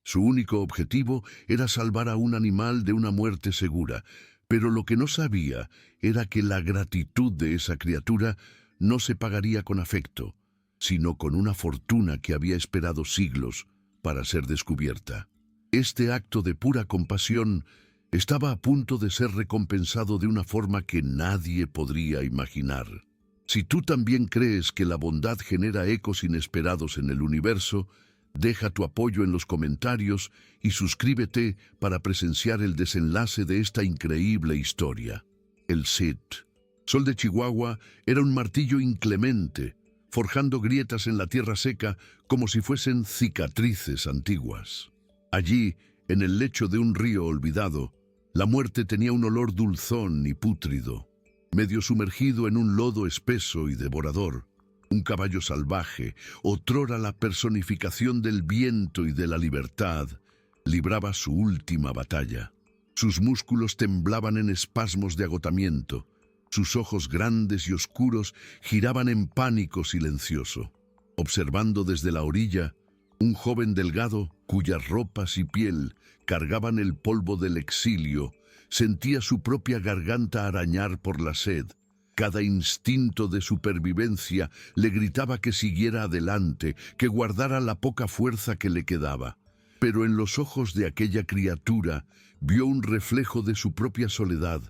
Su único objetivo era salvar a un animal de una muerte segura, pero lo que no sabía era que la gratitud de esa criatura no se pagaría con afecto, sino con una fortuna que había esperado siglos para ser descubierta. Este acto de pura compasión estaba a punto de ser recompensado de una forma que nadie podría imaginar. Si tú también crees que la bondad genera ecos inesperados en el universo, deja tu apoyo en los comentarios y suscríbete para presenciar el desenlace de esta increíble historia. El Cid, Sol de Chihuahua, era un martillo inclemente, forjando grietas en la tierra seca como si fuesen cicatrices antiguas. Allí, en el lecho de un río olvidado, la muerte tenía un olor dulzón y pútrido. Medio sumergido en un lodo espeso y devorador, un caballo salvaje, otrora la personificación del viento y de la libertad, libraba su última batalla. Sus músculos temblaban en espasmos de agotamiento. Sus ojos grandes y oscuros giraban en pánico silencioso. Observando desde la orilla, un joven delgado, cuyas ropas y piel cargaban el polvo del exilio, sentía su propia garganta arañar por la sed. Cada instinto de supervivencia le gritaba que siguiera adelante, que guardara la poca fuerza que le quedaba. Pero en los ojos de aquella criatura vio un reflejo de su propia soledad,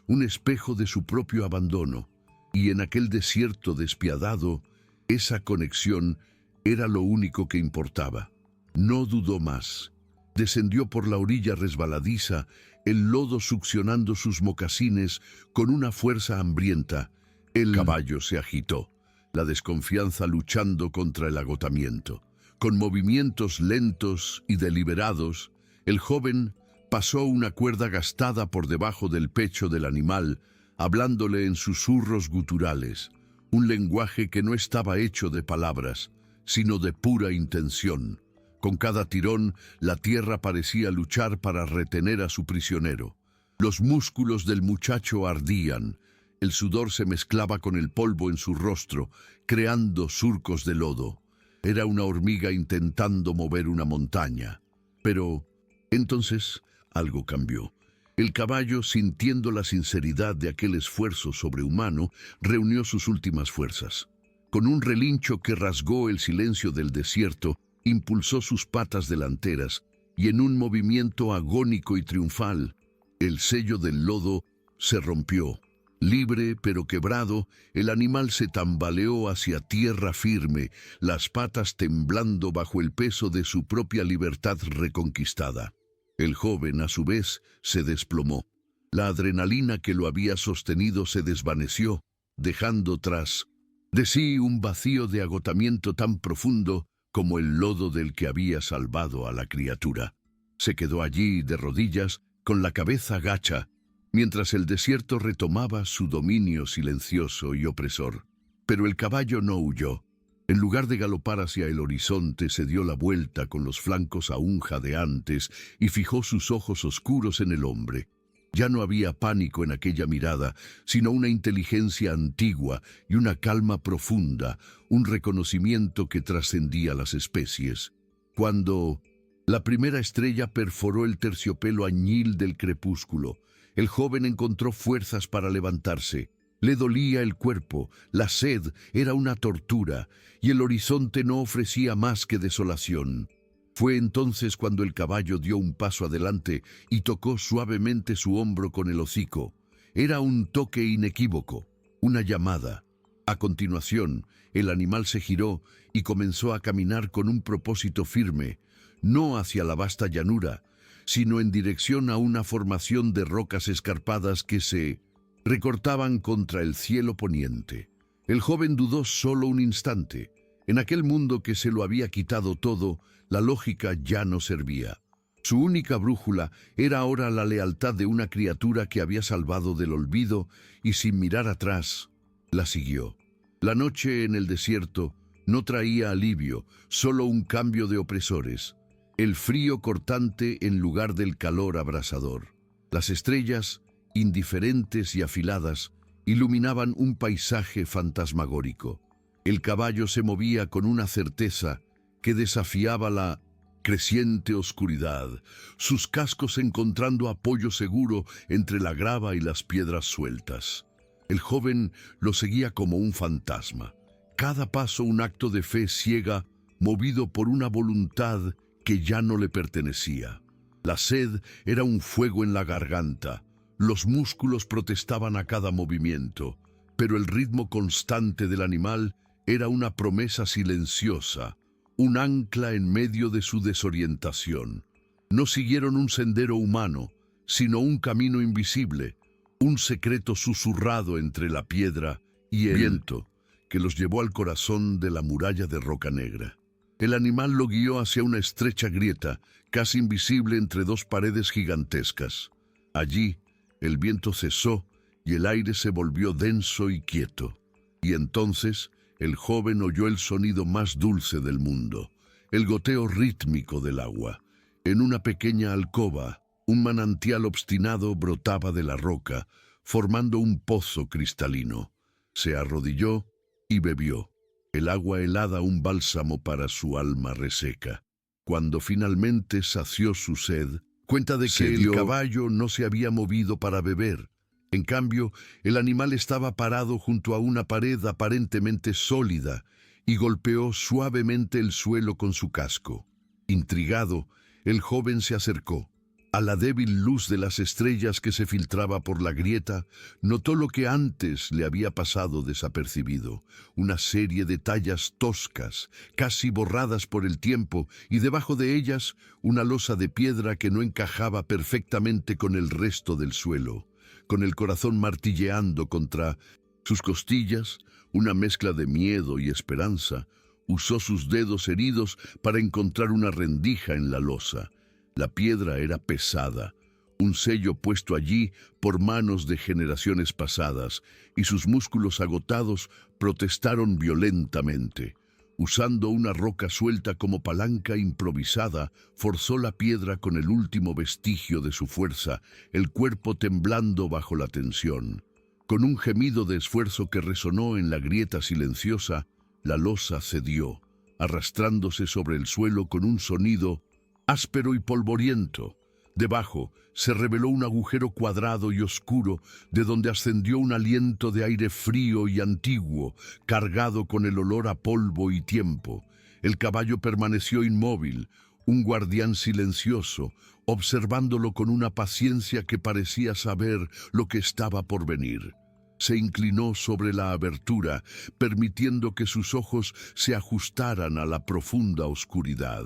un espejo de su propio abandono. Y en aquel desierto despiadado, esa conexión era lo único que importaba. No dudó más. Descendió por la orilla resbaladiza, el lodo succionando sus mocasines con una fuerza hambrienta. El caballo se agitó, la desconfianza luchando contra el agotamiento. Con movimientos lentos y deliberados, el joven pasó una cuerda gastada por debajo del pecho del animal, hablándole en susurros guturales, un lenguaje que no estaba hecho de palabras, sino de pura intención. Con cada tirón, la tierra parecía luchar para retener a su prisionero. Los músculos del muchacho ardían, el sudor se mezclaba con el polvo en su rostro, creando surcos de lodo. Era una hormiga intentando mover una montaña. Pero entonces algo cambió. El caballo, sintiendo la sinceridad de aquel esfuerzo sobrehumano, reunió sus últimas fuerzas. Con un relincho que rasgó el silencio del desierto, impulsó sus patas delanteras y en un movimiento agónico y triunfal, el sello del lodo se rompió. Libre pero quebrado, el animal se tambaleó hacia tierra firme, las patas temblando bajo el peso de su propia libertad reconquistada. El joven, a su vez, se desplomó. La adrenalina que lo había sostenido se desvaneció, dejando tras de sí un vacío de agotamiento tan profundo como el lodo del que había salvado a la criatura. Se quedó allí de rodillas, con la cabeza gacha, mientras el desierto retomaba su dominio silencioso y opresor. Pero el caballo no huyó. En lugar de galopar hacia el horizonte, se dio la vuelta con los flancos aún jadeantes y fijó sus ojos oscuros en el hombre. Ya no había pánico en aquella mirada, sino una inteligencia antigua y una calma profunda, un reconocimiento que trascendía las especies. Cuando la primera estrella perforó el terciopelo añil del crepúsculo, el joven encontró fuerzas para levantarse. Le dolía el cuerpo, la sed era una tortura, y el horizonte no ofrecía más que desolación. Fue entonces cuando el caballo dio un paso adelante y tocó suavemente su hombro con el hocico. Era un toque inequívoco, una llamada. A continuación, el animal se giró y comenzó a caminar con un propósito firme, no hacia la vasta llanura, sino en dirección a una formación de rocas escarpadas que se recortaban contra el cielo poniente. El joven dudó solo un instante. En aquel mundo que se lo había quitado todo, la lógica ya no servía. Su única brújula era ahora la lealtad de una criatura que había salvado del olvido y sin mirar atrás, la siguió. La noche en el desierto no traía alivio, solo un cambio de opresores. El frío cortante en lugar del calor abrasador. Las estrellas, indiferentes y afiladas, iluminaban un paisaje fantasmagórico. El caballo se movía con una certeza que desafiaba la creciente oscuridad, sus cascos encontrando apoyo seguro entre la grava y las piedras sueltas. El joven lo seguía como un fantasma. Cada paso un acto de fe ciega, movido por una voluntad que ya no le pertenecía. La sed era un fuego en la garganta, los músculos protestaban a cada movimiento, pero el ritmo constante del animal era una promesa silenciosa, un ancla en medio de su desorientación. No siguieron un sendero humano, sino un camino invisible, un secreto susurrado entre la piedra y el viento que los llevó al corazón de la muralla de roca negra. El animal lo guió hacia una estrecha grieta, casi invisible entre dos paredes gigantescas. Allí, el viento cesó y el aire se volvió denso y quieto. Y entonces, el joven oyó el sonido más dulce del mundo, el goteo rítmico del agua. En una pequeña alcoba, un manantial obstinado brotaba de la roca, formando un pozo cristalino. Se arrodilló y bebió. El agua helada un bálsamo para su alma reseca. Cuando finalmente sació su sed, cuenta de que el caballo no se había movido para beber. En cambio, el animal estaba parado junto a una pared aparentemente sólida y golpeó suavemente el suelo con su casco. Intrigado, el joven se acercó. A la débil luz de las estrellas que se filtraba por la grieta, notó lo que antes le había pasado desapercibido, una serie de tallas toscas, casi borradas por el tiempo, y debajo de ellas una losa de piedra que no encajaba perfectamente con el resto del suelo. Con el corazón martilleando contra sus costillas, una mezcla de miedo y esperanza, usó sus dedos heridos para encontrar una rendija en la losa. La piedra era pesada, un sello puesto allí por manos de generaciones pasadas, y sus músculos agotados protestaron violentamente. Usando una roca suelta como palanca improvisada, forzó la piedra con el último vestigio de su fuerza, el cuerpo temblando bajo la tensión. Con un gemido de esfuerzo que resonó en la grieta silenciosa, la losa cedió, arrastrándose sobre el suelo con un sonido áspero y polvoriento. Debajo se reveló un agujero cuadrado y oscuro, de donde ascendió un aliento de aire frío y antiguo, cargado con el olor a polvo y tiempo. El caballo permaneció inmóvil, un guardián silencioso, observándolo con una paciencia que parecía saber lo que estaba por venir. Se inclinó sobre la abertura, permitiendo que sus ojos se ajustaran a la profunda oscuridad.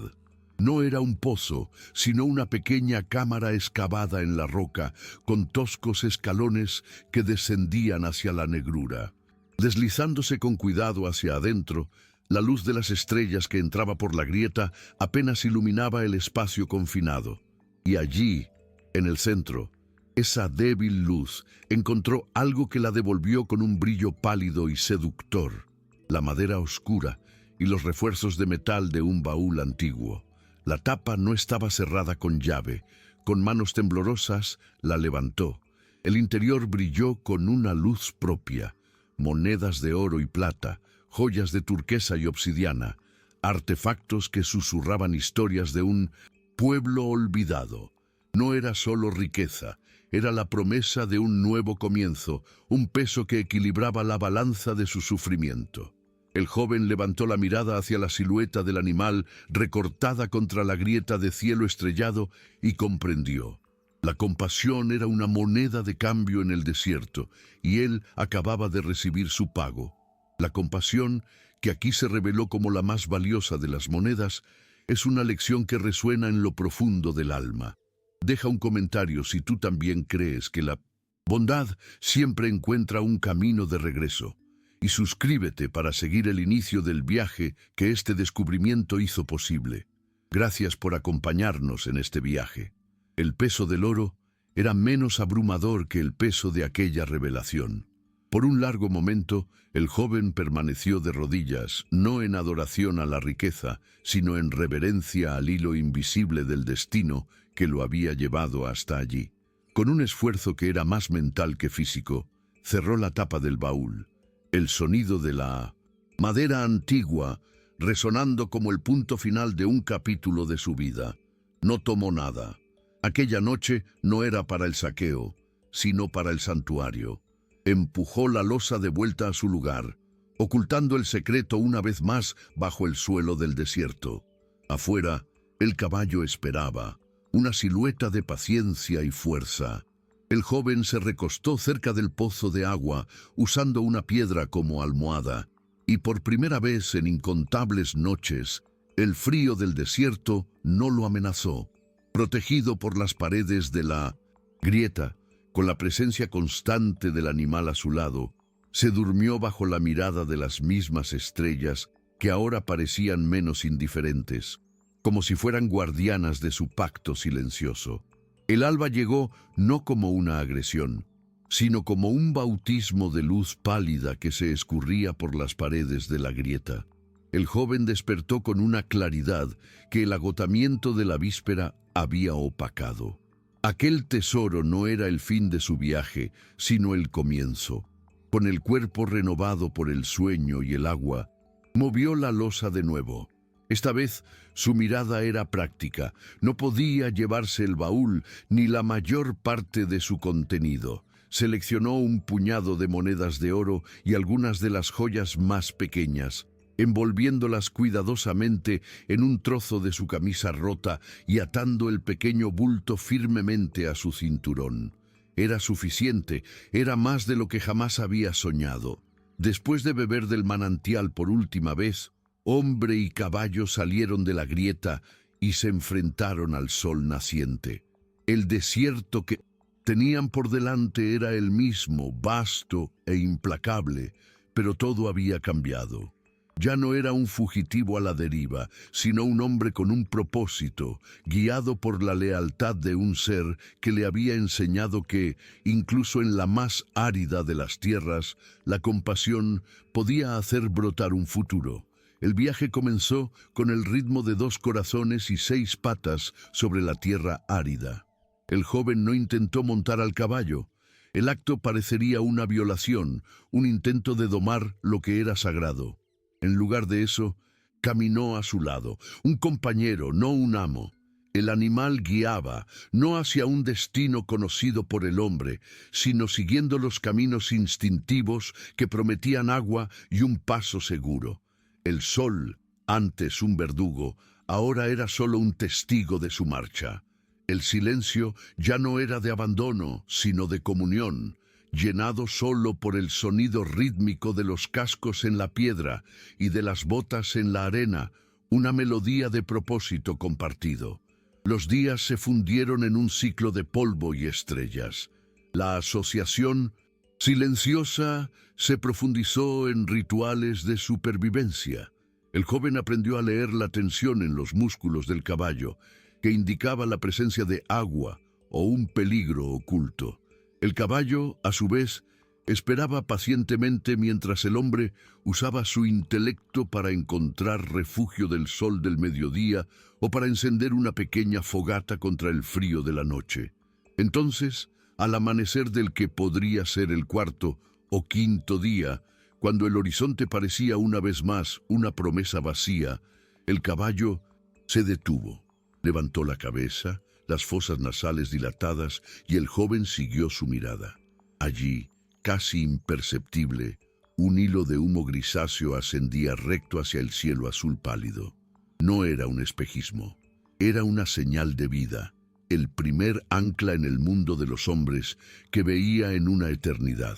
No era un pozo, sino una pequeña cámara excavada en la roca, con toscos escalones que descendían hacia la negrura. Deslizándose con cuidado hacia adentro, la luz de las estrellas que entraba por la grieta apenas iluminaba el espacio confinado. Y allí, en el centro, esa débil luz encontró algo que la devolvió con un brillo pálido y seductor: la madera oscura y los refuerzos de metal de un baúl antiguo. La tapa no estaba cerrada con llave. Con manos temblorosas la levantó. El interior brilló con una luz propia. Monedas de oro y plata, joyas de turquesa y obsidiana, artefactos que susurraban historias de un pueblo olvidado. No era solo riqueza, era la promesa de un nuevo comienzo, un peso que equilibraba la balanza de su sufrimiento. El joven levantó la mirada hacia la silueta del animal recortada contra la grieta de cielo estrellado y comprendió. La compasión era una moneda de cambio en el desierto, y él acababa de recibir su pago. La compasión, que aquí se reveló como la más valiosa de las monedas, es una lección que resuena en lo profundo del alma. Deja un comentario si tú también crees que la bondad siempre encuentra un camino de regreso. Y suscríbete para seguir el inicio del viaje que este descubrimiento hizo posible. Gracias por acompañarnos en este viaje. El peso del oro era menos abrumador que el peso de aquella revelación. Por un largo momento, el joven permaneció de rodillas, no en adoración a la riqueza, sino en reverencia al hilo invisible del destino que lo había llevado hasta allí. Con un esfuerzo que era más mental que físico, cerró la tapa del baúl. El sonido de la madera antigua resonando como el punto final de un capítulo de su vida. No tomó nada. Aquella noche no era para el saqueo, sino para el santuario. Empujó la losa de vuelta a su lugar, ocultando el secreto una vez más bajo el suelo del desierto. Afuera, el caballo esperaba, una silueta de paciencia y fuerza. El joven se recostó cerca del pozo de agua, usando una piedra como almohada, y por primera vez en incontables noches, el frío del desierto no lo amenazó. Protegido por las paredes de la grieta, con la presencia constante del animal a su lado, se durmió bajo la mirada de las mismas estrellas que ahora parecían menos indiferentes, como si fueran guardianas de su pacto silencioso. El alba llegó no como una agresión, sino como un bautismo de luz pálida que se escurría por las paredes de la grieta. El joven despertó con una claridad que el agotamiento de la víspera había opacado. Aquel tesoro no era el fin de su viaje, sino el comienzo. Con el cuerpo renovado por el sueño y el agua, movió la losa de nuevo. Esta vez su mirada era práctica. No podía llevarse el baúl ni la mayor parte de su contenido. Seleccionó un puñado de monedas de oro y algunas de las joyas más pequeñas, envolviéndolas cuidadosamente en un trozo de su camisa rota y atando el pequeño bulto firmemente a su cinturón. Era suficiente, era más de lo que jamás había soñado. Después de beber del manantial por última vez, hombre y caballo salieron de la grieta y se enfrentaron al sol naciente. El desierto que tenían por delante era el mismo, vasto e implacable, pero todo había cambiado. Ya no era un fugitivo a la deriva, sino un hombre con un propósito, guiado por la lealtad de un ser que le había enseñado que, incluso en la más árida de las tierras, la compasión podía hacer brotar un futuro. El viaje comenzó con el ritmo de 2 corazones y 6 patas sobre la tierra árida. El joven no intentó montar al caballo. El acto parecería una violación, un intento de domar lo que era sagrado. En lugar de eso, caminó a su lado, un compañero, no un amo. El animal guiaba, no hacia un destino conocido por el hombre, sino siguiendo los caminos instintivos que prometían agua y un paso seguro. El sol, antes un verdugo, ahora era solo un testigo de su marcha. El silencio ya no era de abandono, sino de comunión, llenado solo por el sonido rítmico de los cascos en la piedra y de las botas en la arena, una melodía de propósito compartido. Los días se fundieron en un ciclo de polvo y estrellas. La asociación silenciosa se profundizó en rituales de supervivencia. El joven aprendió a leer la tensión en los músculos del caballo, que indicaba la presencia de agua o un peligro oculto. El caballo, a su vez, esperaba pacientemente mientras el hombre usaba su intelecto para encontrar refugio del sol del mediodía o para encender una pequeña fogata contra el frío de la noche. Entonces, al amanecer del que podría ser el 4º o 5º día, cuando el horizonte parecía una vez más una promesa vacía, el caballo se detuvo, levantó la cabeza, las fosas nasales dilatadas, y el joven siguió su mirada. Allí, casi imperceptible, un hilo de humo grisáceo ascendía recto hacia el cielo azul pálido. No era un espejismo, era una señal de vida, el primer ancla en el mundo de los hombres que veía en una eternidad.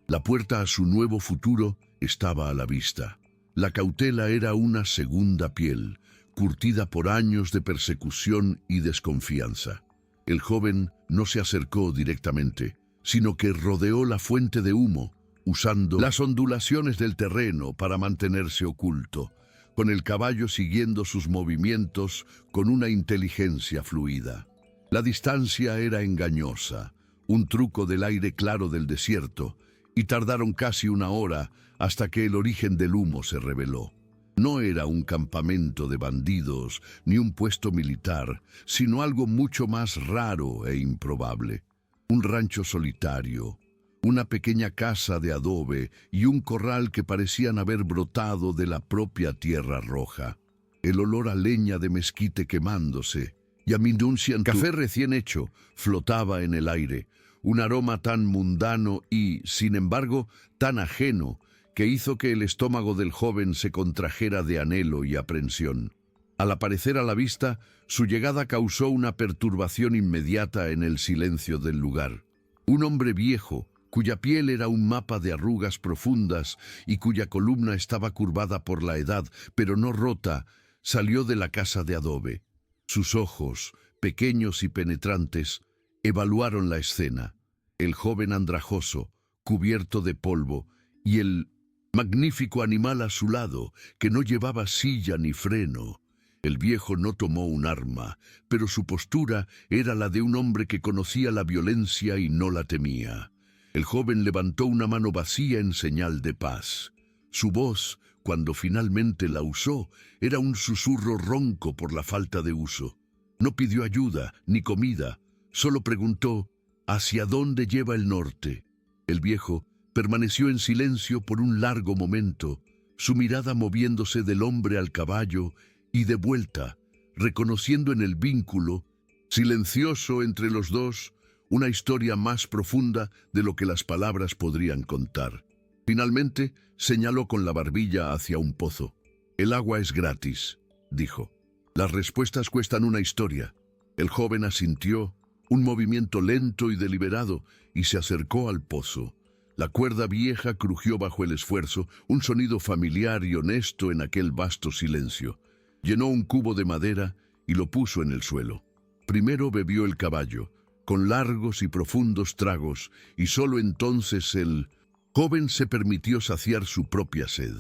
La puerta a su nuevo futuro estaba a la vista. La cautela era una segunda piel, curtida por años de persecución y desconfianza. El joven no se acercó directamente, sino que rodeó la fuente de humo, usando las ondulaciones del terreno para mantenerse oculto, con el caballo siguiendo sus movimientos con una inteligencia fluida. La distancia era engañosa, un truco del aire claro del desierto, y tardaron casi 1 hora hasta que el origen del humo se reveló. No era un campamento de bandidos ni un puesto militar, sino algo mucho más raro e improbable. Un rancho solitario, una pequeña casa de adobe y un corral que parecían haber brotado de la propia tierra roja. El olor a leña de mezquite quemándose y a Minduncian café recién hecho flotaba en el aire, un aroma tan mundano y, sin embargo, tan ajeno, que hizo que el estómago del joven se contrajera de anhelo y aprensión. Al aparecer a la vista, su llegada causó una perturbación inmediata en el silencio del lugar. Un hombre viejo, cuya piel era un mapa de arrugas profundas y cuya columna estaba curvada por la edad, pero no rota, salió de la casa de adobe. Sus ojos, pequeños y penetrantes, evaluaron la escena. El joven andrajoso, cubierto de polvo, y el magnífico animal a su lado, que no llevaba silla ni freno. El viejo no tomó un arma, pero su postura era la de un hombre que conocía la violencia y no la temía. El joven levantó una mano vacía en señal de paz. Su voz, cuando finalmente la usó, era un susurro ronco por la falta de uso. No pidió ayuda ni comida, solo preguntó: ¿hacia dónde lleva el norte? El viejo permaneció en silencio por un largo momento, su mirada moviéndose del hombre al caballo y de vuelta, reconociendo en el vínculo, silencioso entre los dos, una historia más profunda de lo que las palabras podrían contar. Finalmente, señaló con la barbilla hacia un pozo. «El agua es gratis», dijo. «Las respuestas cuestan una historia». El joven asintió, un movimiento lento y deliberado, y se acercó al pozo. La cuerda vieja crujió bajo el esfuerzo, un sonido familiar y honesto en aquel vasto silencio. Llenó un cubo de madera y lo puso en el suelo. Primero bebió el caballo, con largos y profundos tragos, y solo entonces el joven se permitió saciar su propia sed.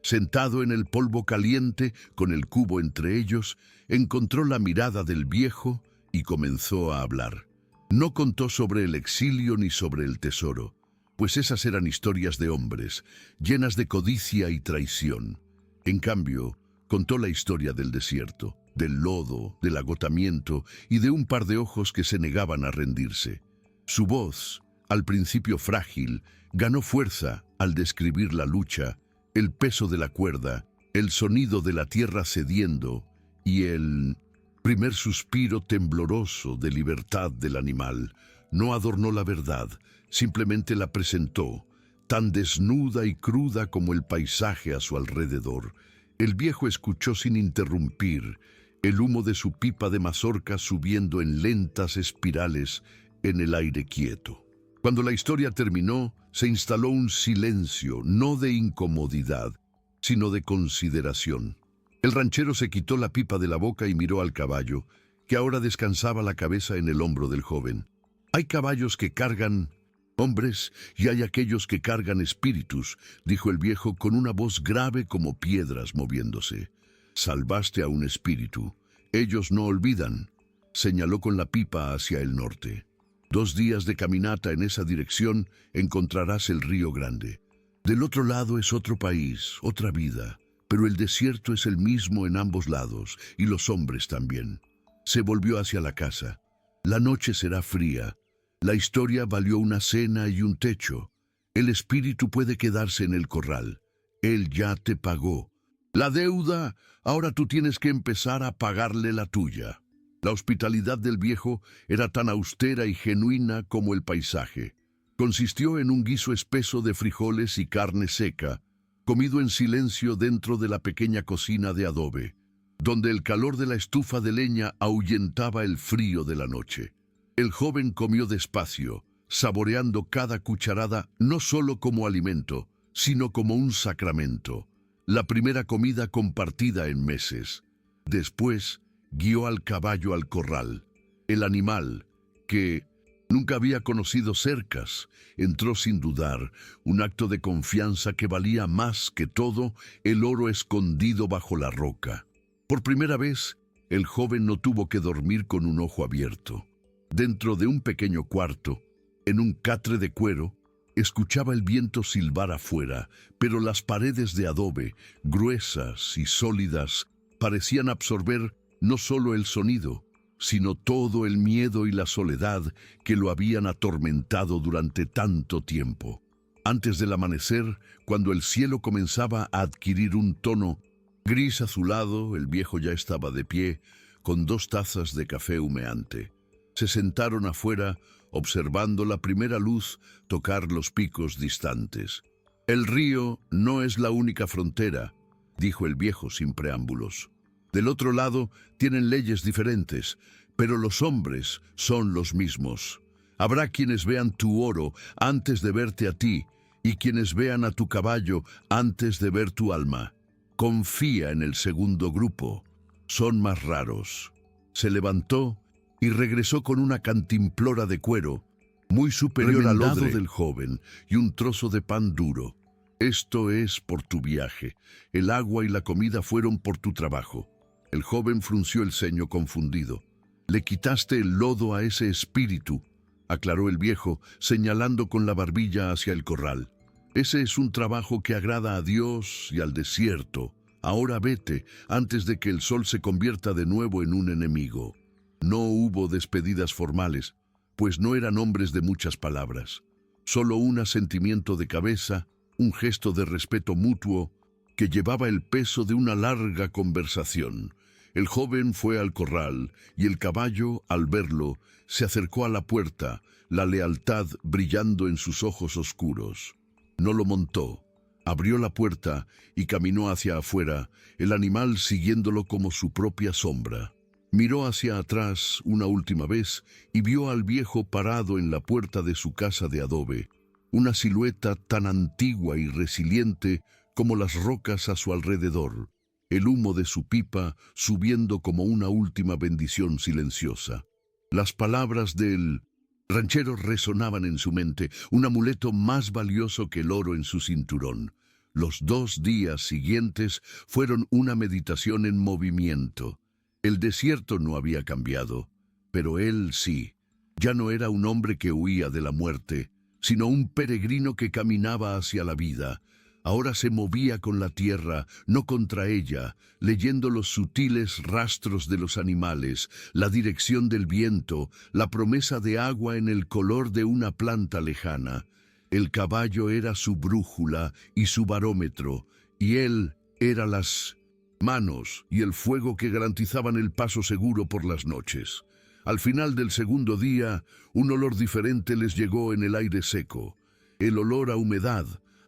Sentado en el polvo caliente, con el cubo entre ellos, encontró la mirada del viejo y comenzó a hablar. No contó sobre el exilio ni sobre el tesoro, pues esas eran historias de hombres, llenas de codicia y traición. En cambio, contó la historia del desierto, del lodo, del agotamiento y de un par de ojos que se negaban a rendirse. Su voz, al principio frágil, ganó fuerza al describir la lucha, el peso de la cuerda, el sonido de la tierra cediendo y el primer suspiro tembloroso de libertad del animal. No adornó la verdad, simplemente la presentó, tan desnuda y cruda como el paisaje a su alrededor. El viejo escuchó sin interrumpir, el humo de su pipa de mazorca subiendo en lentas espirales en el aire quieto. Cuando la historia terminó, se instaló un silencio, no de incomodidad, sino de consideración. El ranchero se quitó la pipa de la boca y miró al caballo, que ahora descansaba la cabeza en el hombro del joven. «Hay caballos que cargan hombres y hay aquellos que cargan espíritus», dijo el viejo con una voz grave como piedras moviéndose. «Salvaste a un espíritu. Ellos no olvidan», señaló con la pipa hacia el norte. «2 días de caminata en esa dirección encontrarás el Río Grande. Del otro lado es otro país, otra vida, pero el desierto es el mismo en ambos lados y los hombres también». Se volvió hacia la casa. «La noche será fría. La historia valió una cena y un techo. El espíritu puede quedarse en el corral. Él ya te pagó. La deuda, ahora tú tienes que empezar a pagarle la tuya». La hospitalidad del viejo era tan austera y genuina como el paisaje. Consistió en un guiso espeso de frijoles y carne seca, comido en silencio dentro de la pequeña cocina de adobe, donde el calor de la estufa de leña ahuyentaba el frío de la noche. El joven comió despacio, saboreando cada cucharada no solo como alimento, sino como un sacramento, la primera comida compartida en meses. Después, guió al caballo al corral. El animal, que nunca había conocido cercas, entró sin dudar, un acto de confianza que valía más que todo el oro escondido bajo la roca. Por primera vez, el joven no tuvo que dormir con un ojo abierto. Dentro de un pequeño cuarto, en un catre de cuero, escuchaba el viento silbar afuera, pero las paredes de adobe, gruesas y sólidas, parecían absorber no solo el sonido, sino todo el miedo y la soledad que lo habían atormentado durante tanto tiempo. Antes del amanecer, cuando el cielo comenzaba a adquirir un tono gris azulado, el viejo ya estaba de pie, con 2 tazas de café humeante. Se sentaron afuera, observando la primera luz tocar los picos distantes. «El río no es la única frontera», dijo el viejo sin preámbulos. «Del otro lado tienen leyes diferentes, pero los hombres son los mismos. Habrá quienes vean tu oro antes de verte a ti, y quienes vean a tu caballo antes de ver tu alma. Confía en el segundo grupo. Son más raros». Se levantó y regresó con una cantimplora de cuero, muy superior al lado del joven, y un trozo de pan duro. «Esto es por tu viaje. El agua y la comida fueron por tu trabajo». El joven frunció el ceño confundido. «Le quitaste el lodo a ese espíritu», aclaró el viejo, señalando con la barbilla hacia el corral. «Ese es un trabajo que agrada a Dios y al desierto. Ahora vete, antes de que el sol se convierta de nuevo en un enemigo». No hubo despedidas formales, pues no eran hombres de muchas palabras. Solo un asentimiento de cabeza, un gesto de respeto mutuo, que llevaba el peso de una larga conversación. El joven fue al corral, y el caballo, al verlo, se acercó a la puerta, la lealtad brillando en sus ojos oscuros. No lo montó. Abrió la puerta y caminó hacia afuera, el animal siguiéndolo como su propia sombra. Miró hacia atrás una última vez y vio al viejo parado en la puerta de su casa de adobe, una silueta tan antigua y resiliente como las rocas a su alrededor, el humo de su pipa subiendo como una última bendición silenciosa. Las palabras del ranchero resonaban en su mente, un amuleto más valioso que el oro en su cinturón. Los 2 días siguientes fueron una meditación en movimiento. El desierto no había cambiado, pero él sí. Ya no era un hombre que huía de la muerte, sino un peregrino que caminaba hacia la vida. Ahora se movía con la tierra, no contra ella, leyendo los sutiles rastros de los animales, la dirección del viento, la promesa de agua en el color de una planta lejana. El caballo era su brújula y su barómetro, y él era las manos y el fuego que garantizaban el paso seguro por las noches. Al final del segundo día, un olor diferente les llegó en el aire seco, el olor a humedad,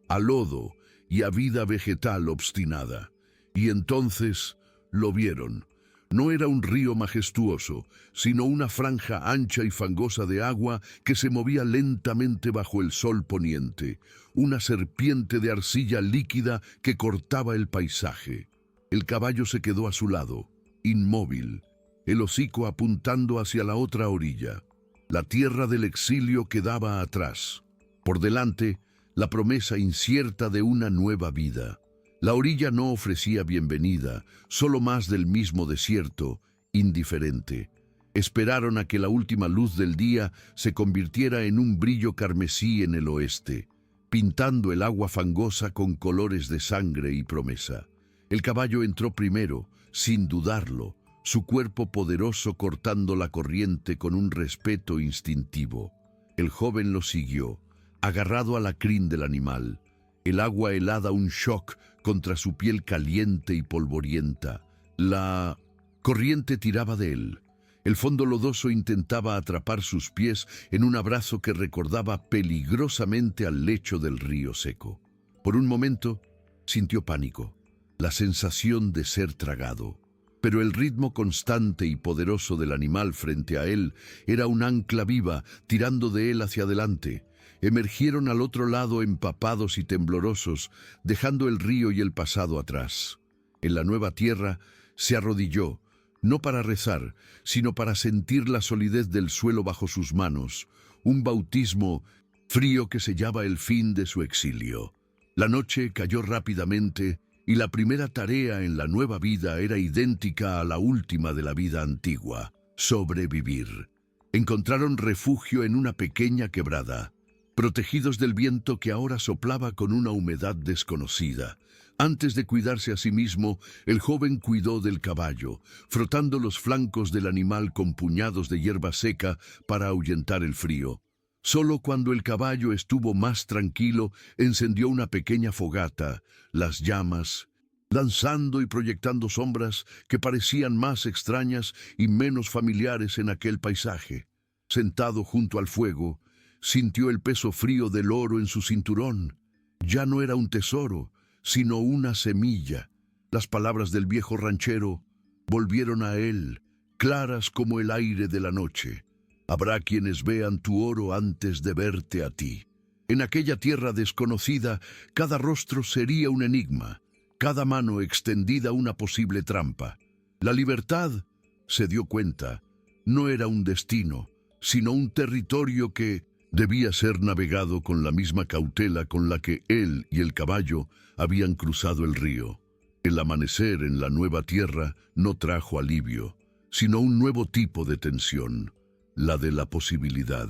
a lodo y a vida vegetal obstinada. Y entonces lo vieron. No era un río majestuoso, sino una franja ancha y fangosa de agua que se movía lentamente bajo el sol poniente, una serpiente de arcilla líquida que cortaba el paisaje. El caballo se quedó a su lado, inmóvil, el hocico apuntando hacia la otra orilla. La tierra del exilio quedaba atrás. Por delante, la promesa incierta de una nueva vida. La orilla no ofrecía bienvenida, solo más del mismo desierto, indiferente. Esperaron a que la última luz del día se convirtiera en un brillo carmesí en el oeste, pintando el agua fangosa con colores de sangre y promesa. El caballo entró primero, sin dudarlo, su cuerpo poderoso cortando la corriente con un respeto instintivo. El joven lo siguió, agarrado a la crin del animal. El agua helada un shock contra su piel caliente y polvorienta. La corriente tiraba de él. El fondo lodoso intentaba atrapar sus pies en un abrazo que recordaba peligrosamente al lecho del río seco. Por un momento, sintió pánico, la sensación de ser tragado. Pero el ritmo constante y poderoso del animal frente a él era un ancla viva, tirando de él hacia adelante. Emergieron al otro lado empapados y temblorosos, dejando el río y el pasado atrás. En la nueva tierra se arrodilló, no para rezar, sino para sentir la solidez del suelo bajo sus manos, un bautismo frío que sellaba el fin de su exilio. La noche cayó rápidamente y la primera tarea en la nueva vida era idéntica a la última de la vida antigua: sobrevivir. Encontraron refugio en una pequeña quebrada, protegidos del viento que ahora soplaba con una humedad desconocida. Antes de cuidarse a sí mismo, el joven cuidó del caballo, frotando los flancos del animal con puñados de hierba seca para ahuyentar el frío. Solo cuando el caballo estuvo más tranquilo, encendió una pequeña fogata, las llamas, lanzando y proyectando sombras que parecían más extrañas y menos familiares en aquel paisaje. Sentado junto al fuego, sintió el peso frío del oro en su cinturón. Ya no era un tesoro, sino una semilla. Las palabras del viejo ranchero volvieron a él, claras como el aire de la noche. Habrá quienes vean tu oro antes de verte a ti. En aquella tierra desconocida, cada rostro sería un enigma, cada mano extendida una posible trampa. La libertad, se dio cuenta, no era un destino, sino un territorio que debía ser navegado con la misma cautela con la que él y el caballo habían cruzado el río. El amanecer en la nueva tierra no trajo alivio, sino un nuevo tipo de tensión, la de la posibilidad.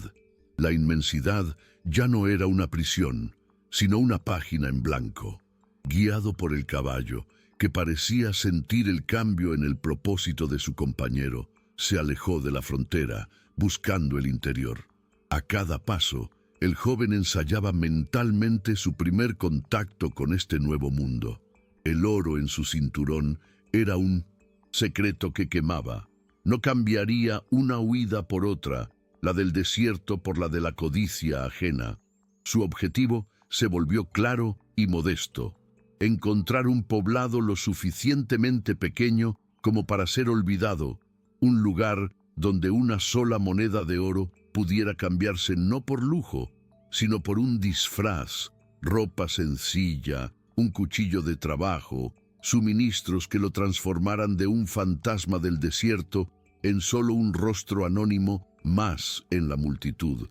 La inmensidad ya no era una prisión, sino una página en blanco. Guiado por el caballo, que parecía sentir el cambio en el propósito de su compañero, se alejó de la frontera, buscando el interior. A cada paso, el joven ensayaba mentalmente su primer contacto con este nuevo mundo. El oro en su cinturón era un secreto que quemaba. No cambiaría una huida por otra, la del desierto por la de la codicia ajena. Su objetivo se volvió claro y modesto: encontrar un poblado lo suficientemente pequeño como para ser olvidado, un lugar donde una sola moneda de oro pudiera cambiarse no por lujo, sino por un disfraz, ropa sencilla, un cuchillo de trabajo, suministros que lo transformaran de un fantasma del desierto en solo un rostro anónimo más en la multitud.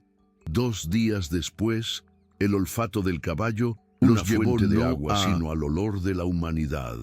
2 días después, el olfato del caballo los llevó de agua, sino al olor de la humanidad.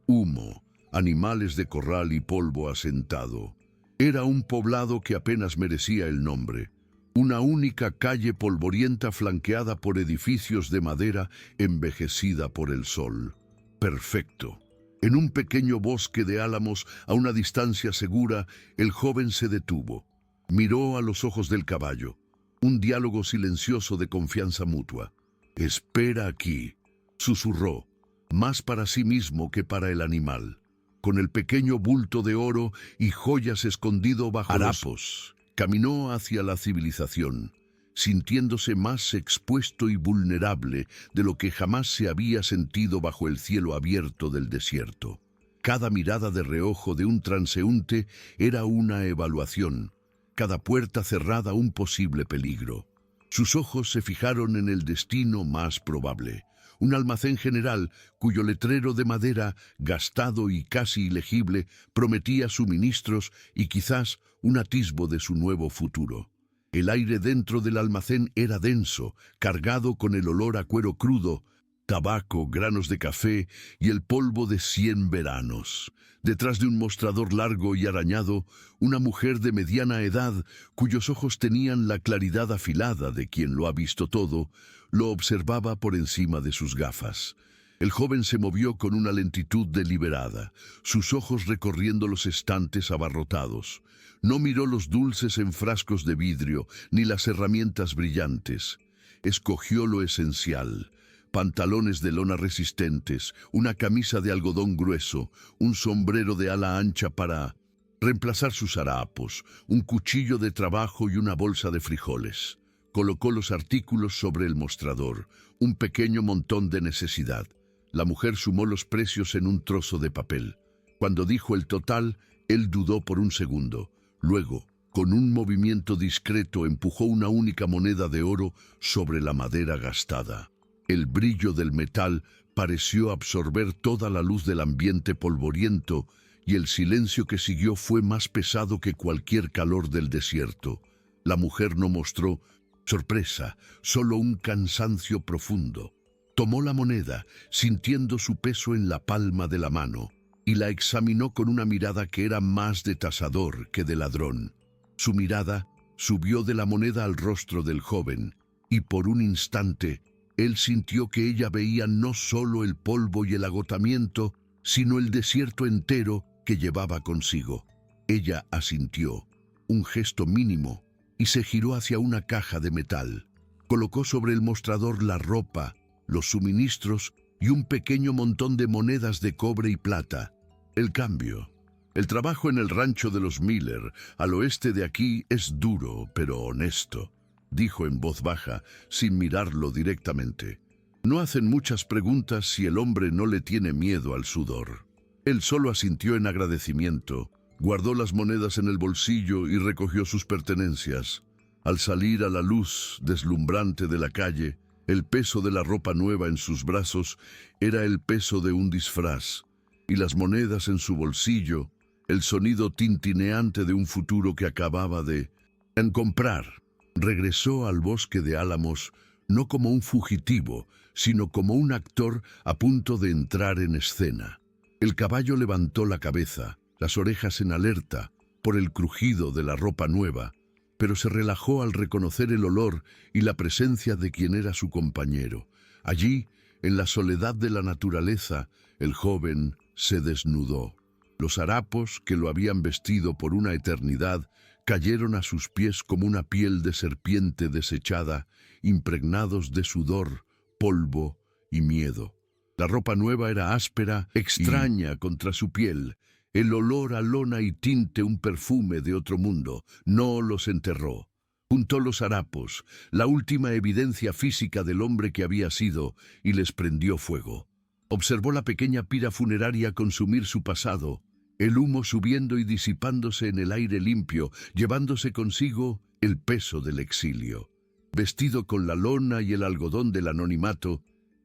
Humo, animales de corral y polvo asentado. Era un poblado que apenas merecía el nombre. Una única calle polvorienta flanqueada por edificios de madera envejecida por el sol. Perfecto. En un pequeño bosque de álamos, a una distancia segura, el joven se detuvo. Miró a los ojos del caballo. Un diálogo silencioso de confianza mutua. «Espera aquí», susurró, más para sí mismo que para el animal. Con el pequeño bulto de oro y joyas escondido bajo harapos, caminó hacia la civilización, sintiéndose más expuesto y vulnerable de lo que jamás se había sentido bajo el cielo abierto del desierto. Cada mirada de reojo de un transeúnte era una evaluación, cada puerta cerrada un posible peligro. Sus ojos se fijaron en el destino más probable, un almacén general cuyo letrero de madera, gastado y casi ilegible, prometía suministros y quizás un atisbo de su nuevo futuro. El aire dentro del almacén era denso, cargado con el olor a cuero crudo, tabaco, granos de café y el polvo de 100 veranos. Detrás de un mostrador largo y arañado, una mujer de mediana edad, cuyos ojos tenían la claridad afilada de quien lo ha visto todo, lo observaba por encima de sus gafas. El joven se movió con una lentitud deliberada, sus ojos recorriendo los estantes abarrotados. No miró los dulces en frascos de vidrio, ni las herramientas brillantes. Escogió lo esencial: pantalones de lona resistentes, una camisa de algodón grueso, un sombrero de ala ancha para reemplazar sus harapos, un cuchillo de trabajo y una bolsa de frijoles. Colocó los artículos sobre el mostrador, un pequeño montón de necesidad. La mujer sumó los precios en un trozo de papel. Cuando dijo el total, él dudó por un segundo. Luego, con un movimiento discreto, empujó una única moneda de oro sobre la madera gastada. El brillo del metal pareció absorber toda la luz del ambiente polvoriento, y el silencio que siguió fue más pesado que cualquier calor del desierto. La mujer no mostró sorpresa, solo un cansancio profundo. Tomó la moneda, sintiendo su peso en la palma de la mano, y la examinó con una mirada que era más de tasador que de ladrón. Su mirada subió de la moneda al rostro del joven, y por un instante Él sintió que ella veía no solo el polvo y el agotamiento, sino el desierto entero que llevaba consigo. Ella asintió, un gesto mínimo, y se giró hacia una caja de metal. Colocó sobre el mostrador la ropa, los suministros y un pequeño montón de monedas de cobre y plata. El cambio. El trabajo en el rancho de los Miller, al oeste de aquí, es duro, pero honesto, dijo en voz baja, sin mirarlo directamente. No hacen muchas preguntas si el hombre no le tiene miedo al sudor. Él solo asintió en agradecimiento, guardó las monedas en el bolsillo y recogió sus pertenencias. Al salir a la luz deslumbrante de la calle, el peso de la ropa nueva en sus brazos era el peso de un disfraz, y las monedas en su bolsillo, el sonido tintineante de un futuro que acababa de comprar. Regresó al bosque de Álamos no como un fugitivo, sino como un actor a punto de entrar en escena. El caballo levantó la cabeza, las orejas en alerta, por el crujido de la ropa nueva, pero se relajó al reconocer el olor y la presencia de quien era su compañero. Allí, en la soledad de la naturaleza, el joven se desnudó. Los harapos que lo habían vestido por una eternidad cayeron a sus pies como una piel de serpiente desechada, impregnados de sudor, polvo y miedo. La ropa nueva era áspera, extraña contra su piel. El olor a lona y tinte, un perfume de otro mundo. No los enterró. Juntó los harapos, la última evidencia física del hombre que había sido, y les prendió fuego. Observó la pequeña pira funeraria consumir su pasado, el humo subiendo y disipándose en el aire limpio, llevándose consigo el peso del exilio. Vestido con la lona y el algodón del anonimato,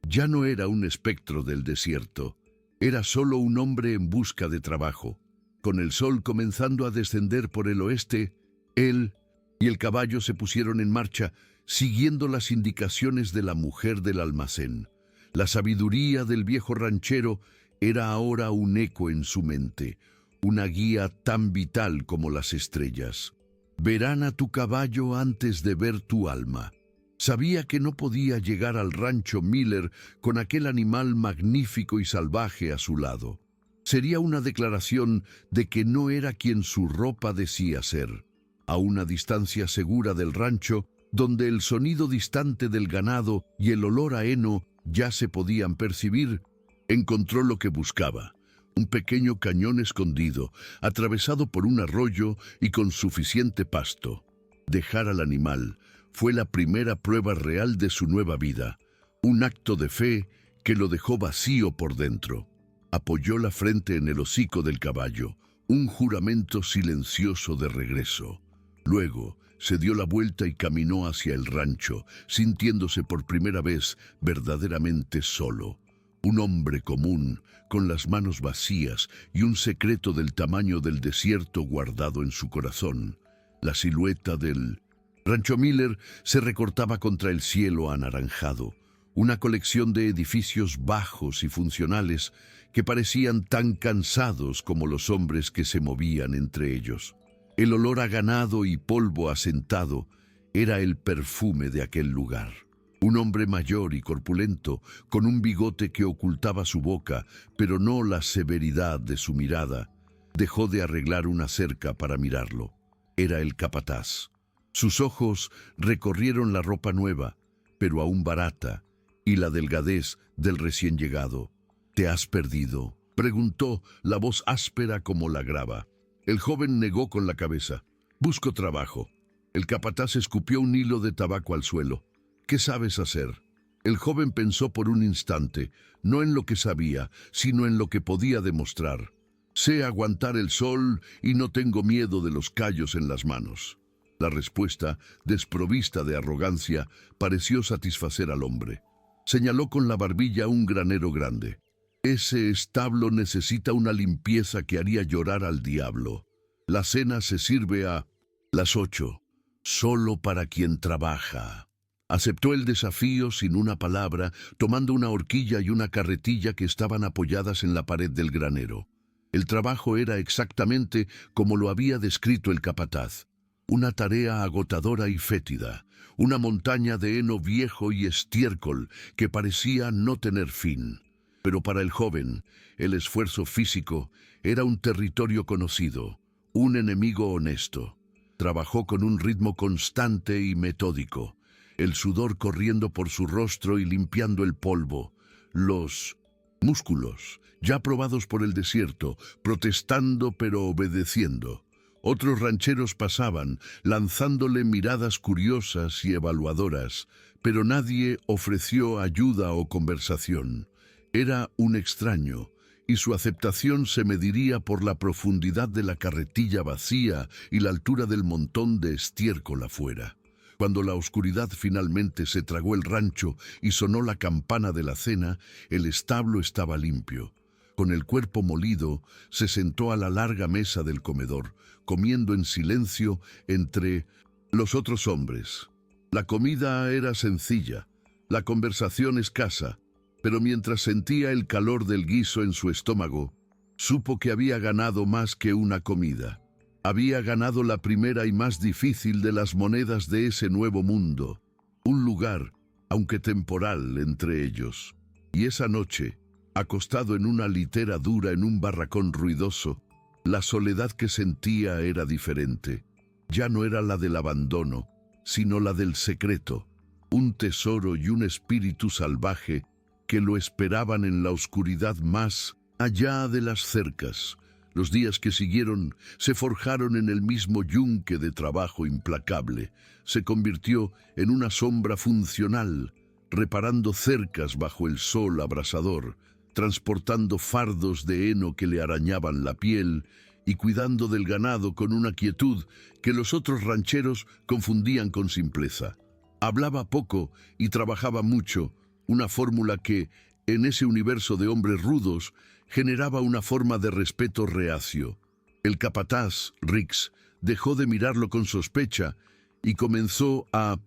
ya no era un espectro del desierto. Era solo un hombre en busca de trabajo. Con el sol comenzando a descender por el oeste, él y el caballo se pusieron en marcha, siguiendo las indicaciones de la mujer del almacén. La sabiduría del viejo ranchero era ahora un eco en su mente, una guía tan vital como las estrellas. Verán a tu caballo antes de ver tu alma. Sabía que no podía llegar al rancho Miller con aquel animal magnífico y salvaje a su lado. Sería una declaración de que no era quien su ropa decía ser. A una distancia segura del rancho, donde el sonido distante del ganado y el olor a heno ya se podían percibir, encontró lo que buscaba. Un pequeño cañón escondido, atravesado por un arroyo y con suficiente pasto. Dejar al animal fue la primera prueba real de su nueva vida, un acto de fe que lo dejó vacío por dentro. Apoyó la frente en el hocico del caballo, un juramento silencioso de regreso. Luego se dio la vuelta y caminó hacia el rancho, sintiéndose por primera vez verdaderamente solo. Un hombre común, con las manos vacías y un secreto del tamaño del desierto guardado en su corazón. La silueta del Rancho Miller se recortaba contra el cielo anaranjado, una colección de edificios bajos y funcionales que parecían tan cansados como los hombres que se movían entre ellos. El olor a ganado y polvo asentado era el perfume de aquel lugar. Un hombre mayor y corpulento, con un bigote que ocultaba su boca, pero no la severidad de su mirada, dejó de arreglar una cerca para mirarlo. Era el capataz. Sus ojos recorrieron la ropa nueva, pero aún barata, y la delgadez del recién llegado. ¿Te has perdido?, preguntó, la voz áspera como la grava. El joven negó con la cabeza. Busco trabajo. El capataz escupió un hilo de tabaco al suelo. ¿Qué sabes hacer? El joven pensó por un instante, no en lo que sabía, sino en lo que podía demostrar. Sé aguantar el sol y no tengo miedo de los callos en las manos. La respuesta, desprovista de arrogancia, pareció satisfacer al hombre. Señaló con la barbilla un granero grande. Ese establo necesita una limpieza que haría llorar al diablo. La cena se sirve a las 8, solo para quien trabaja. Aceptó el desafío sin una palabra, tomando una horquilla y una carretilla que estaban apoyadas en la pared del granero. El trabajo era exactamente como lo había descrito el capataz. una tarea agotadora y fétida, una montaña de heno viejo y estiércol que parecía no tener fin. Pero para el joven, el esfuerzo físico era un territorio conocido, un enemigo honesto. Trabajó con un ritmo constante y metódico, el sudor corriendo por su rostro y limpiando el polvo, los músculos, ya probados por el desierto, protestando pero obedeciendo. Otros rancheros pasaban, lanzándole miradas curiosas y evaluadoras, pero nadie ofreció ayuda o conversación. Era un extraño, y su aceptación se mediría por la profundidad de la carretilla vacía y la altura del montón de estiércol afuera. Cuando la oscuridad finalmente se tragó el rancho y sonó la campana de la cena, el establo estaba limpio. Con el cuerpo molido, se sentó a la larga mesa del comedor, comiendo en silencio entre los otros hombres. La comida era sencilla, la conversación escasa, pero mientras sentía el calor del guiso en su estómago, supo que había ganado más que una comida. Había ganado la primera y más difícil de las monedas de ese nuevo mundo, un lugar, aunque temporal, entre ellos. Y esa noche, acostado en una litera dura en un barracón ruidoso, la soledad que sentía era diferente. Ya no era la del abandono, sino la del secreto, un tesoro y un espíritu salvaje que lo esperaban en la oscuridad más allá de las cercas. Los días que siguieron se forjaron en el mismo yunque de trabajo implacable. Se convirtió en una sombra funcional, reparando cercas bajo el sol abrasador, transportando fardos de heno que le arañaban la piel y cuidando del ganado con una quietud que los otros rancheros confundían con simpleza. Hablaba poco y trabajaba mucho, una fórmula que, en ese universo de hombres rudos, generaba una forma de respeto reacio. El capataz, Rix, dejó de mirarlo con sospecha y comenzó a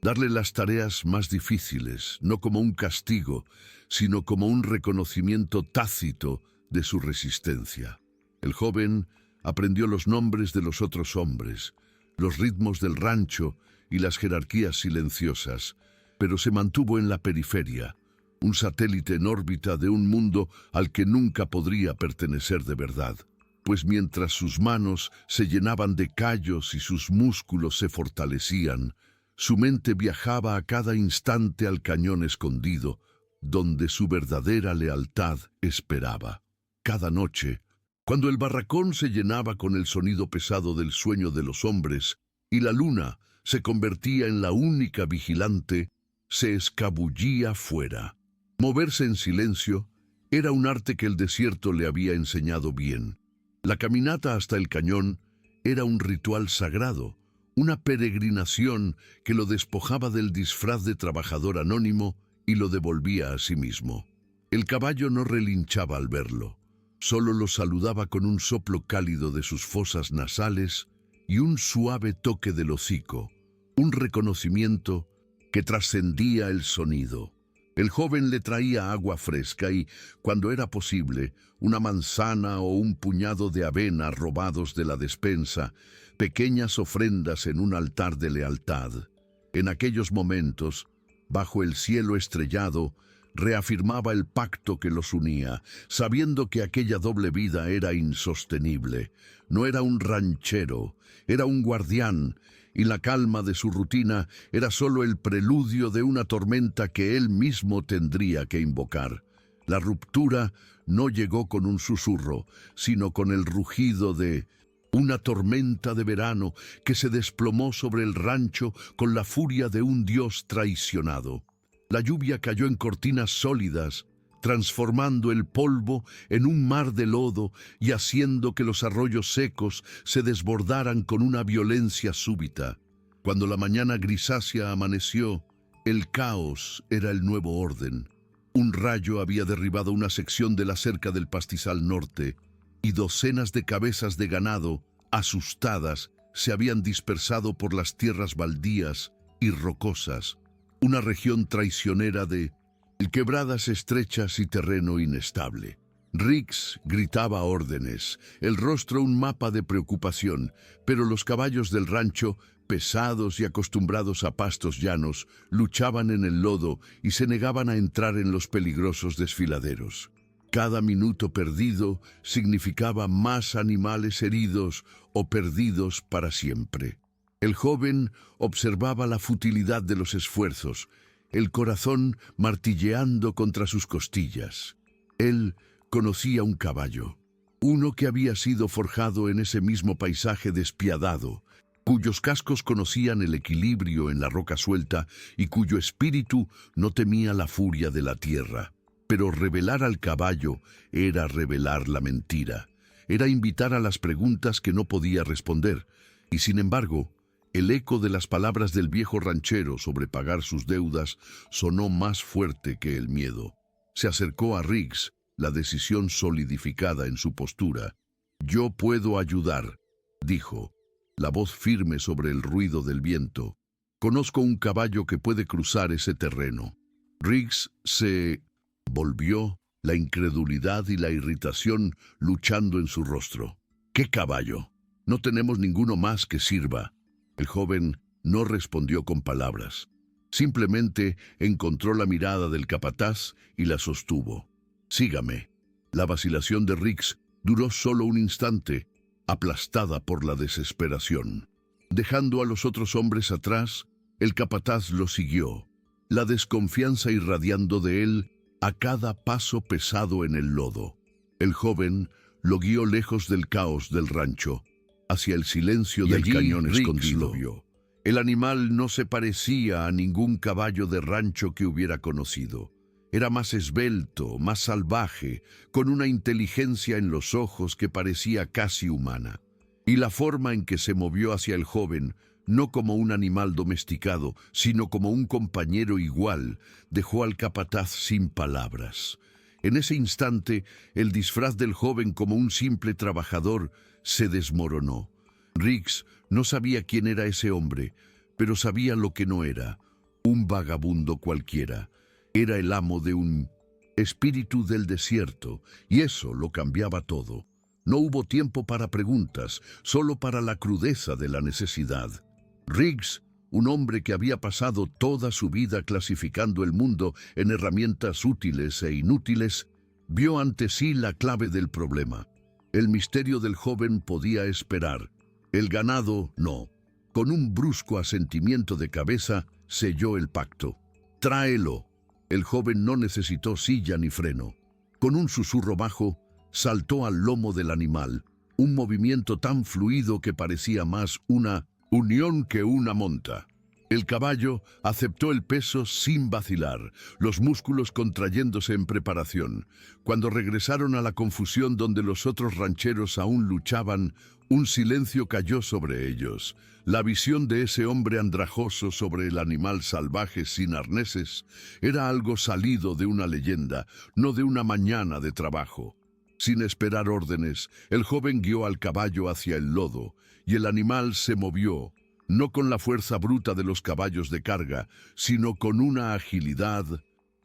darle las tareas más difíciles, no como un castigo, sino como un reconocimiento tácito de su resistencia. El joven aprendió los nombres de los otros hombres, los ritmos del rancho y las jerarquías silenciosas, pero se mantuvo en la periferia, un satélite en órbita de un mundo al que nunca podría pertenecer de verdad, pues mientras sus manos se llenaban de callos y sus músculos se fortalecían, su mente viajaba a cada instante al cañón escondido, donde su verdadera lealtad esperaba. Cada noche, cuando el barracón se llenaba con el sonido pesado del sueño de los hombres y la luna se convertía en la única vigilante, se escabullía fuera. Moverse en silencio era un arte que el desierto le había enseñado bien. La caminata hasta el cañón era un ritual sagrado, una peregrinación que lo despojaba del disfraz de trabajador anónimo y lo devolvía a sí mismo. El caballo no relinchaba al verlo, solo lo saludaba con un soplo cálido de sus fosas nasales y un suave toque del hocico, un reconocimiento que trascendía el sonido. El joven le traía agua fresca y, cuando era posible, una manzana o un puñado de avena robados de la despensa, pequeñas ofrendas en un altar de lealtad. En aquellos momentos, bajo el cielo estrellado, reafirmaba el pacto que los unía, sabiendo que aquella doble vida era insostenible. No era un ranchero, era un guardián, y la calma de su rutina era solo el preludio de una tormenta que él mismo tendría que invocar. La ruptura no llegó con un susurro, sino con el rugido de una tormenta de verano que se desplomó sobre el rancho con la furia de un dios traicionado. La lluvia cayó en cortinas sólidas, transformando el polvo en un mar de lodo y haciendo que los arroyos secos se desbordaran con una violencia súbita. Cuando la mañana grisácea amaneció, el caos era el nuevo orden. Un rayo había derribado una sección de la cerca del pastizal norte, y docenas de cabezas de ganado, asustadas, se habían dispersado por las tierras baldías y rocosas, una región traicionera de quebradas estrechas y terreno inestable. Riggs gritaba órdenes, el rostro un mapa de preocupación, pero los caballos del rancho, pesados y acostumbrados a pastos llanos, luchaban en el lodo y se negaban a entrar en los peligrosos desfiladeros. Cada minuto perdido significaba más animales heridos o perdidos para siempre. El joven observaba la futilidad de los esfuerzos, el corazón martilleando contra sus costillas. Él conocía un caballo, uno que había sido forjado en ese mismo paisaje despiadado, cuyos cascos conocían el equilibrio en la roca suelta y cuyo espíritu no temía la furia de la tierra. Pero revelar al caballo era revelar la mentira, era invitar a las preguntas que no podía responder, y sin embargo, el eco de las palabras del viejo ranchero sobre pagar sus deudas sonó más fuerte que el miedo. Se acercó a Riggs, la decisión solidificada en su postura. «Yo puedo ayudar», dijo, la voz firme sobre el ruido del viento. «Conozco un caballo que puede cruzar ese terreno». Riggs se volvió, la incredulidad y la irritación luchando en su rostro. «¿Qué caballo? No tenemos ninguno más que sirva». El joven no respondió con palabras. Simplemente encontró la mirada del capataz y la sostuvo. «Sígame». La vacilación de Riggs duró solo un instante, aplastada por la desesperación. Dejando a los otros hombres atrás, el capataz lo siguió, la desconfianza irradiando de él a cada paso pesado en el lodo. El joven lo guió lejos del caos del rancho, hacia el silencio del cañón escondido. El animal no se parecía a ningún caballo de rancho que hubiera conocido. Era más esbelto, más salvaje, con una inteligencia en los ojos que parecía casi humana. Y la forma en que se movió hacia el joven, no como un animal domesticado, sino como un compañero igual, dejó al capataz sin palabras. En ese instante, el disfraz del joven como un simple trabajador se desmoronó. Riggs no sabía quién era ese hombre, pero sabía lo que no era: un vagabundo cualquiera. Era el amo de un espíritu del desierto, y eso lo cambiaba todo. No hubo tiempo para preguntas, solo para la crudeza de la necesidad. Riggs, un hombre que había pasado toda su vida clasificando el mundo en herramientas útiles e inútiles, vio ante sí la clave del problema. El misterio del joven podía esperar, el ganado no. Con un brusco asentimiento de cabeza, selló el pacto. «Tráelo». El joven no necesitó silla ni freno. Con un susurro bajo, saltó al lomo del animal, un movimiento tan fluido que parecía más una unión que una monta. El caballo aceptó el peso sin vacilar, los músculos contrayéndose en preparación. Cuando regresaron a la confusión donde los otros rancheros aún luchaban, un silencio cayó sobre ellos. La visión de ese hombre andrajoso sobre el animal salvaje sin arneses era algo salido de una leyenda, no de una mañana de trabajo. Sin esperar órdenes, el joven guió al caballo hacia el lodo, y el animal se movió, no con la fuerza bruta de los caballos de carga, sino con una agilidad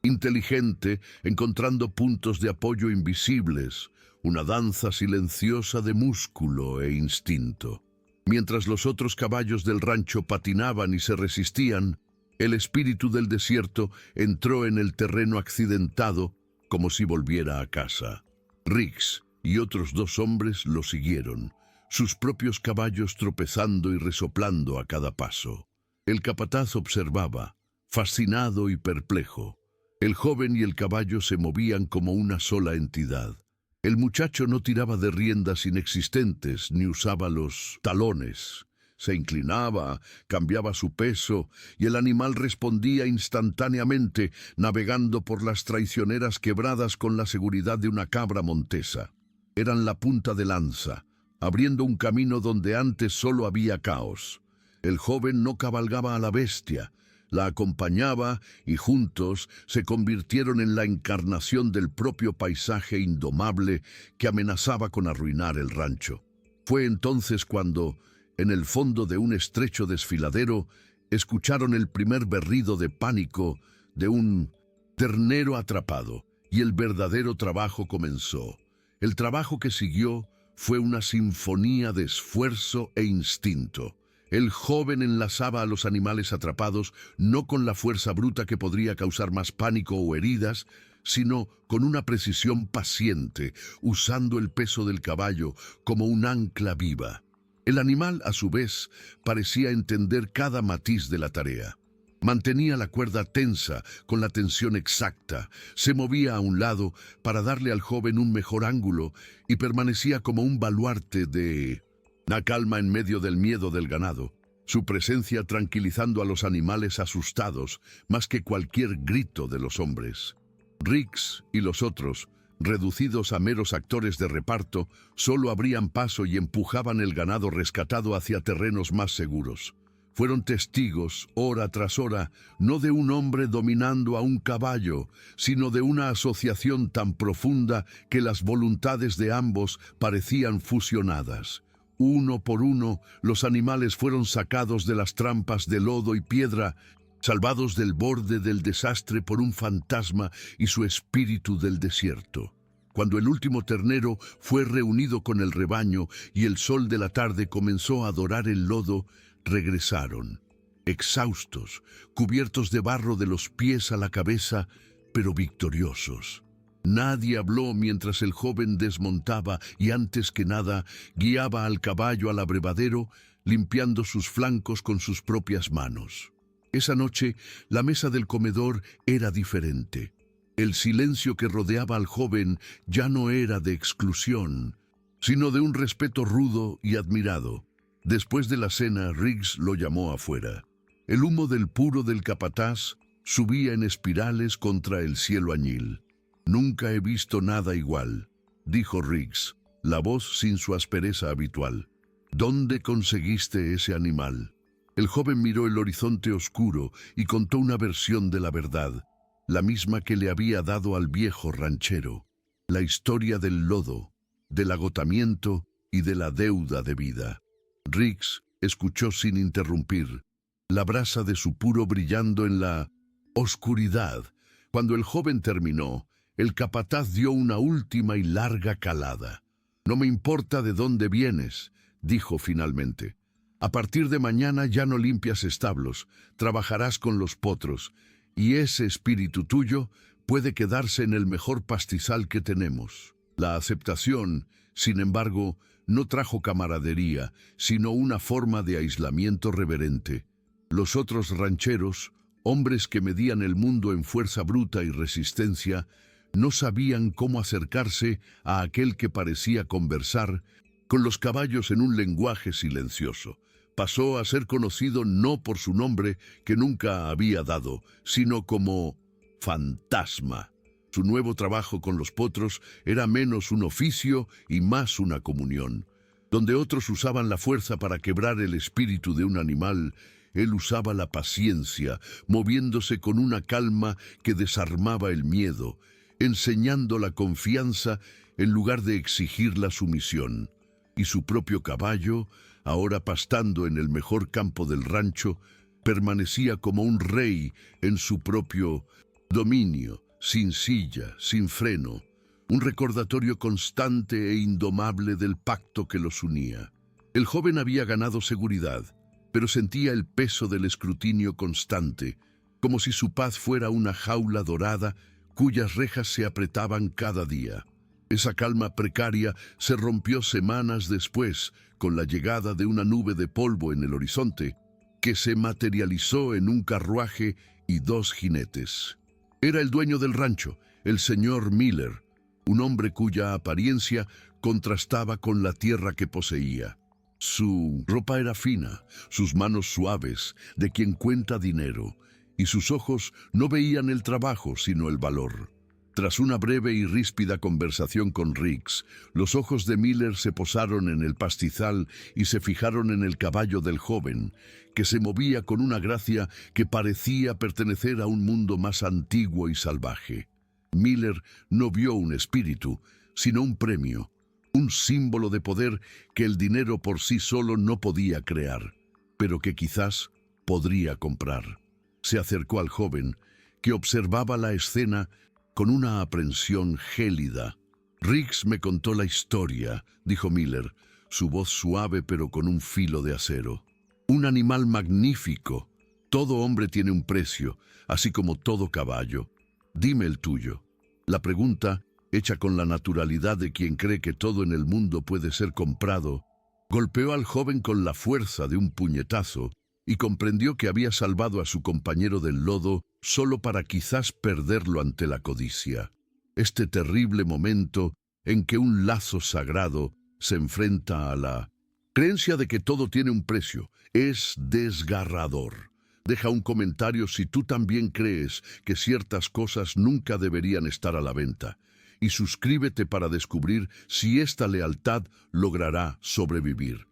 inteligente, encontrando puntos de apoyo invisibles, una danza silenciosa de músculo e instinto. Mientras los otros caballos del rancho patinaban y se resistían, el espíritu del desierto entró en el terreno accidentado como si volviera a casa. Riggs y otros dos hombres lo siguieron, sus propios caballos tropezando y resoplando a cada paso. El capataz observaba, fascinado y perplejo. El joven y el caballo se movían como una sola entidad. El muchacho no tiraba de riendas inexistentes ni usaba los talones. Se inclinaba, cambiaba su peso y el animal respondía instantáneamente, navegando por las traicioneras quebradas con la seguridad de una cabra montesa. Eran la punta de lanza, abriendo un camino donde antes solo había caos. El joven no cabalgaba a la bestia, la acompañaba y juntos se convirtieron en la encarnación del propio paisaje indomable que amenazaba con arruinar el rancho. Fue entonces cuando, en el fondo de un estrecho desfiladero, escucharon el primer berrido de pánico de un ternero atrapado, y el verdadero trabajo comenzó. El trabajo que siguió fue una sinfonía de esfuerzo e instinto. El joven enlazaba a los animales atrapados no con la fuerza bruta que podría causar más pánico o heridas, sino con una precisión paciente, usando el peso del caballo como un ancla viva. El animal, a su vez, parecía entender cada matiz de la tarea. Mantenía la cuerda tensa, con la tensión exacta, se movía a un lado para darle al joven un mejor ángulo y permanecía como un baluarte de la calma en medio del miedo del ganado, su presencia tranquilizando a los animales asustados más que cualquier grito de los hombres. Riggs y los otros, reducidos a meros actores de reparto, solo abrían paso y empujaban el ganado rescatado hacia terrenos más seguros. Fueron testigos, hora tras hora, no de un hombre dominando a un caballo, sino de una asociación tan profunda que las voluntades de ambos parecían fusionadas. Uno por uno, los animales fueron sacados de las trampas de lodo y piedra, salvados del borde del desastre por un fantasma y su espíritu del desierto. Cuando el último ternero fue reunido con el rebaño y el sol de la tarde comenzó a dorar el lodo, regresaron, exhaustos, cubiertos de barro de los pies a la cabeza, pero victoriosos. Nadie habló mientras el joven desmontaba y antes que nada guiaba al caballo al abrevadero, limpiando sus flancos con sus propias manos. Esa noche, la mesa del comedor era diferente. El silencio que rodeaba al joven ya no era de exclusión, sino de un respeto rudo y admirado. Después de la cena, Riggs lo llamó afuera. El humo del puro del capataz subía en espirales contra el cielo añil. «Nunca he visto nada igual», dijo Riggs, la voz sin su aspereza habitual. «¿Dónde conseguiste ese animal?» El joven miró el horizonte oscuro y contó una versión de la verdad, la misma que le había dado al viejo ranchero, la historia del lodo, del agotamiento y de la deuda de vida. Riggs escuchó sin interrumpir, la brasa de su puro brillando en la oscuridad. Cuando el joven terminó, el capataz dio una última y larga calada. «No me importa de dónde vienes», dijo finalmente. «A partir de mañana ya no limpias establos, trabajarás con los potros, y ese espíritu tuyo puede quedarse en el mejor pastizal que tenemos». La aceptación, sin embargo, no trajo camaradería, sino una forma de aislamiento reverente. Los otros rancheros, hombres que medían el mundo en fuerza bruta y resistencia, no sabían cómo acercarse a aquel que parecía conversar con los caballos en un lenguaje silencioso. Pasó a ser conocido no por su nombre, que nunca había dado, sino como fantasma. Su nuevo trabajo con los potros era menos un oficio y más una comunión. Donde otros usaban la fuerza para quebrar el espíritu de un animal, él usaba la paciencia, moviéndose con una calma que desarmaba el miedo, enseñando la confianza en lugar de exigir la sumisión. Y su propio caballo, ahora pastando en el mejor campo del rancho, permanecía como un rey en su propio dominio, sin silla, sin freno, un recordatorio constante e indomable del pacto que los unía. El joven había ganado seguridad, pero sentía el peso del escrutinio constante, como si su paz fuera una jaula dorada cuyas rejas se apretaban cada día. Esa calma precaria se rompió semanas después, con la llegada de una nube de polvo en el horizonte, que se materializó en un carruaje y 2 jinetes. Era el dueño del rancho, el señor Miller, un hombre cuya apariencia contrastaba con la tierra que poseía. Su ropa era fina, sus manos suaves, de quien cuenta dinero, y sus ojos no veían el trabajo sino el valor. Tras una breve y ríspida conversación con Riggs, los ojos de Miller se posaron en el pastizal y se fijaron en el caballo del joven, que se movía con una gracia que parecía pertenecer a un mundo más antiguo y salvaje. Miller no vio un espíritu, sino un premio, un símbolo de poder que el dinero por sí solo no podía crear, pero que quizás podría comprar. Se acercó al joven, que observaba la escena con una aprensión gélida. Riggs me contó la historia, dijo Miller, su voz suave pero con un filo de acero. Un animal magnífico. Todo hombre tiene un precio, así como todo caballo. Dime el tuyo. La pregunta, hecha con la naturalidad de quien cree que todo en el mundo puede ser comprado, golpeó al joven con la fuerza de un puñetazo y comprendió que había salvado a su compañero del lodo solo para quizás perderlo ante la codicia. Este terrible momento en que un lazo sagrado se enfrenta a la creencia de que todo tiene un precio es desgarrador. Deja un comentario si tú también crees que ciertas cosas nunca deberían estar a la venta. Y suscríbete para descubrir si esta lealtad logrará sobrevivir.